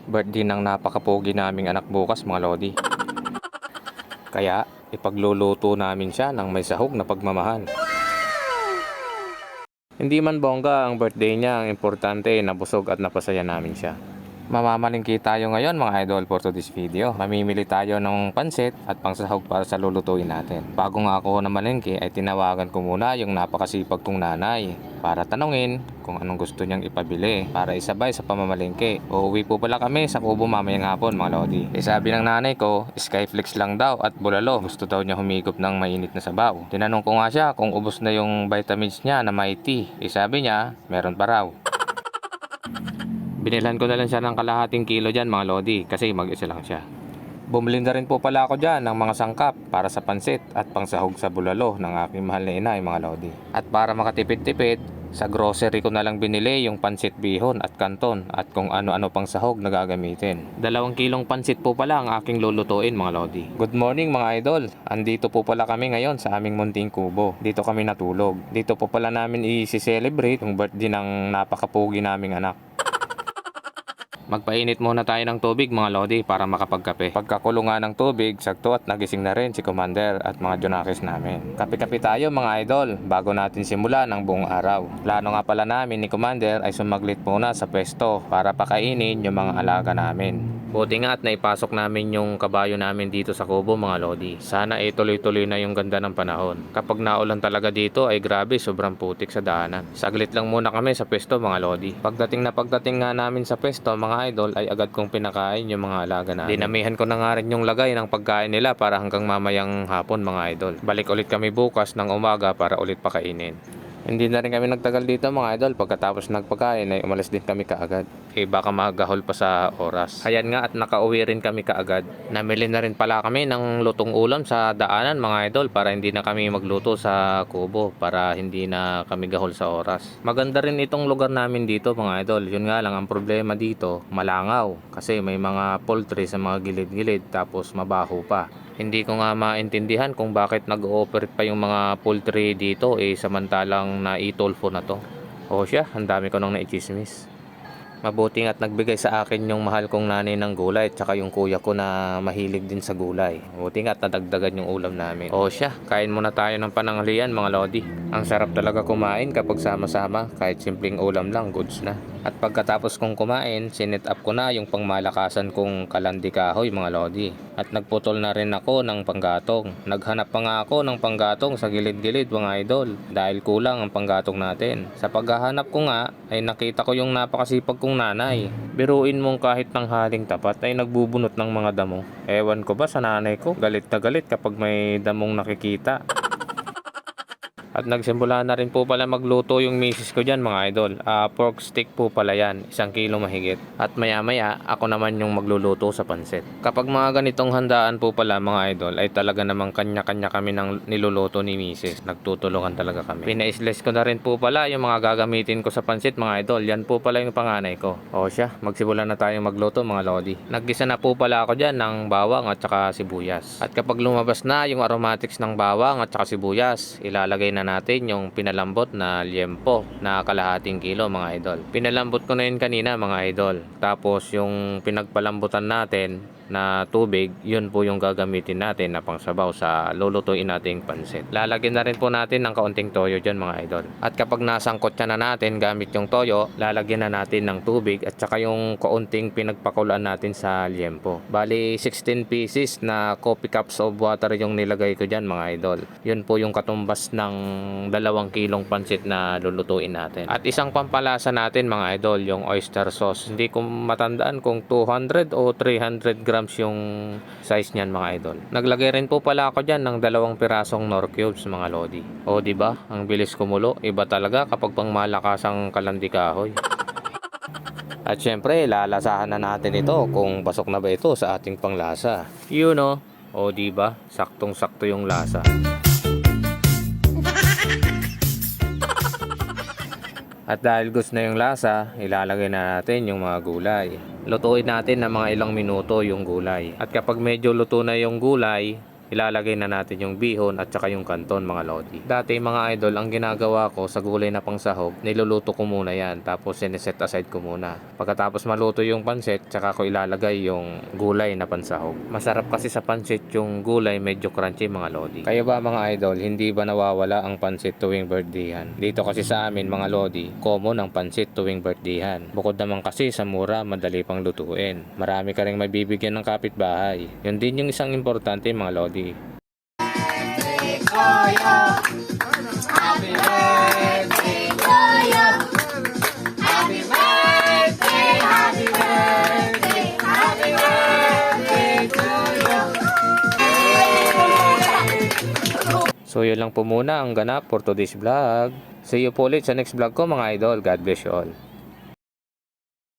Birthday ng napakapogi naming anak bukas mga lodi. Kaya ipagluluto namin siya ng may sahog na pagmamahal. Hindi man bongga ang birthday niya, ang importante na busog at napasaya namin siya. Mamamalingki tayo ngayon mga idol for today's video. Mamimili tayo ng pansit at pangsahog para sa lulutuin natin. Bago nga ako namalingki ay tinawagan ko muna yung napakasipag kong nanay para tanungin kung anong gusto niyang ipabili para isabay sa pamamalingki. Uuwi po pala kami sa Kubo mamayang hapon mga lodi. Sabi ng nanay ko, Skyflex lang daw at bulalo. Gusto daw niya humigop ng mainit na sabaw. Tinanong ko nga siya kung ubos na yung vitamins niya na may tea. Sabi niya, meron pa raw. Binilhan ko na lang siya ng kalahating kilo dyan mga lodi kasi mag-isa lang siya. Bumili na rin po pala ako dyan ng mga sangkap para sa pansit at pangsahog sa bulalo ng aking mahal na inay mga lodi. At para makatipid-tipid, sa grocery ko na lang binili yung pansit bihon at kanton at kung ano-ano pang sahog na gagamitin. 2 kilong pansit po pala ang aking lulutuin mga lodi. Good morning mga idol. Andito po pala kami ngayon sa aming munting kubo. Dito kami natulog. Dito po pala namin i-celebrate yung birthday ng napakapugi naming anak. Magpainit muna tayo ng tubig mga lodi para makapagkape. Pagkakulungan ng tubig, sakto at nagising na rin si Commander at mga Junakis namin. Kape-kape tayo mga idol bago natin simulan ang buong araw. Plano nga pala namin ni Commander ay sumaglit muna sa pwesto para pakainin yung mga alaga namin. Buti nga at naipasok namin yung kabayo namin dito sa kubo mga lodi. Sana tuloy-tuloy na yung ganda ng panahon. Kapag naulan talaga dito ay grabe, sobrang putik sa daanan. Saglit lang muna kami sa pwesto mga lodi. Pagdating nga namin sa pwesto mga idol ay agad kong pinakain yung mga alaga namin. Dinamihan ko na nga rin yung lagay ng pagkain nila para hanggang mamayang hapon mga idol. Balik ulit kami bukas ng umaga para ulit pakainin. Hindi na rin kami nagtagal dito mga idol. Pagkatapos nagpakain ay umalis din kami kaagad. Baka magahol pa sa oras. Ayan nga at nakauwi rin kami kaagad. Namili na rin pala kami ng lutong ulam sa daanan mga idol para hindi na kami magluto sa kubo para hindi na kami gahol sa oras. Maganda rin itong lugar namin dito mga idol. Yun nga lang ang problema dito, malangaw. Kasi may mga poultry sa mga gilid-gilid tapos mabaho pa. Hindi ko nga maintindihan kung bakit nag-ooperate pa yung mga poultry dito samantalang naitulfo na to. O siya, ang dami ko nang naichismis. Mabuti nga't nagbigay sa akin yung mahal kong nanay ng gulay at saka yung kuya ko na mahilig din sa gulay. Mabuti nga't nadagdagan yung ulam namin. O siya, kain muna tayo ng pananghalian mga lodi. Ang sarap talaga kumain kapag sama-sama, kahit simpleng ulam lang, goods na. At pagkatapos kong kumain, sinet up ko na yung pangmalakasan kong kalandi kahoy mga lodi. At nagputol na rin ako ng panggatong. Naghanap pa nga ako ng panggatong sa gilid-gilid mga idol dahil kulang ang panggatong natin. Sa paghahanap ko nga ay nakita ko yung napakasipag kong nanay. Biruin mong kahit tanghaling tapat ay nagbubunot ng mga damo. Ewan ko ba sa nanay ko, galit na galit kapag may damong nakikita. At nagsimula na rin po pala magluto yung misis ko dyan mga idol. Pork stick po pala yan, 1 kilo mahigit. At maya maya ako naman yung magluluto sa pansit. Kapag mga ganitong handaan po pala mga idol ay talaga namang kanya-kanya kami ng niluluto ni misis. Nagtutulungan talaga kami. Pina-slice ko na rin po pala yung mga gagamitin ko sa pansit mga idol. Yan po pala yung panganay ko. O siya, magsimula na tayong magluto mga lodi. Naggisa na po pala ako dyan ng bawang at saka sibuyas. At kapag lumabas na yung aromatics ng bawang at saka sibuyas, ilalagay na natin yung pinalambot na liempo na kalahating kilo mga idol. Pinalambot ko na yun kanina mga idol. Tapos yung pinagpalambutan natin na tubig, yun po yung gagamitin natin na pangsabaw sa lulutuin nating pansit. Lalagyan na rin po natin ng kaunting toyo dyan mga idol. At kapag nasangkot na natin gamit yung toyo, lalagyan na natin ng tubig at saka yung kaunting pinagpakulaan natin sa liempo. Bali 16 pieces na coffee cups of water yung nilagay ko dyan mga idol. Yun po yung katumbas ng 2 kilong pansit na lulutuin natin. At isang pampalasa natin mga idol, yung oyster sauce. Hindi ko matandaan kung 200 o 300 grams yung size niyan mga idol. Naglagay rin po pala ako diyan ng 2 pirasong Knorr cubes mga lodi. O di ba? Ang bilis kumulo. Iba talaga kapag pangmalakas ang kalandi kahoy. At syempre, lalasahan na natin ito kung pasok na ba ito sa ating panglasa. You know, o di ba? Saktong-sakto yung lasa. At dahil gusto na yung lasa, ilalagay na natin yung mga gulay. Lutuin natin ng mga ilang minuto yung gulay. At kapag medyo luto na yung gulay, ilalagay na natin yung bihon at saka yung kanton mga lodi. Dati mga idol, ang ginagawa ko sa gulay na pangsahog, niluluto ko muna yan tapos sineset aside ko muna. Pagkatapos maluto yung pansit, tsaka ko ilalagay yung gulay na pansahog. Masarap kasi sa pansit yung gulay medyo crunchy mga lodi. Kaya ba mga idol, hindi ba nawawala ang pansit tuwing birthdayhan? Dito kasi sa amin mga lodi, common ang pansit tuwing birthdayhan. Bukod naman kasi sa mura, madali pang lutuin. Marami ka ring mabibigyan ng kapitbahay. Yun din yung isang importante mga lodi. So yun lang po muna ang ganap for today's vlog. See you po ulit sa next vlog ko mga idol. God bless you all.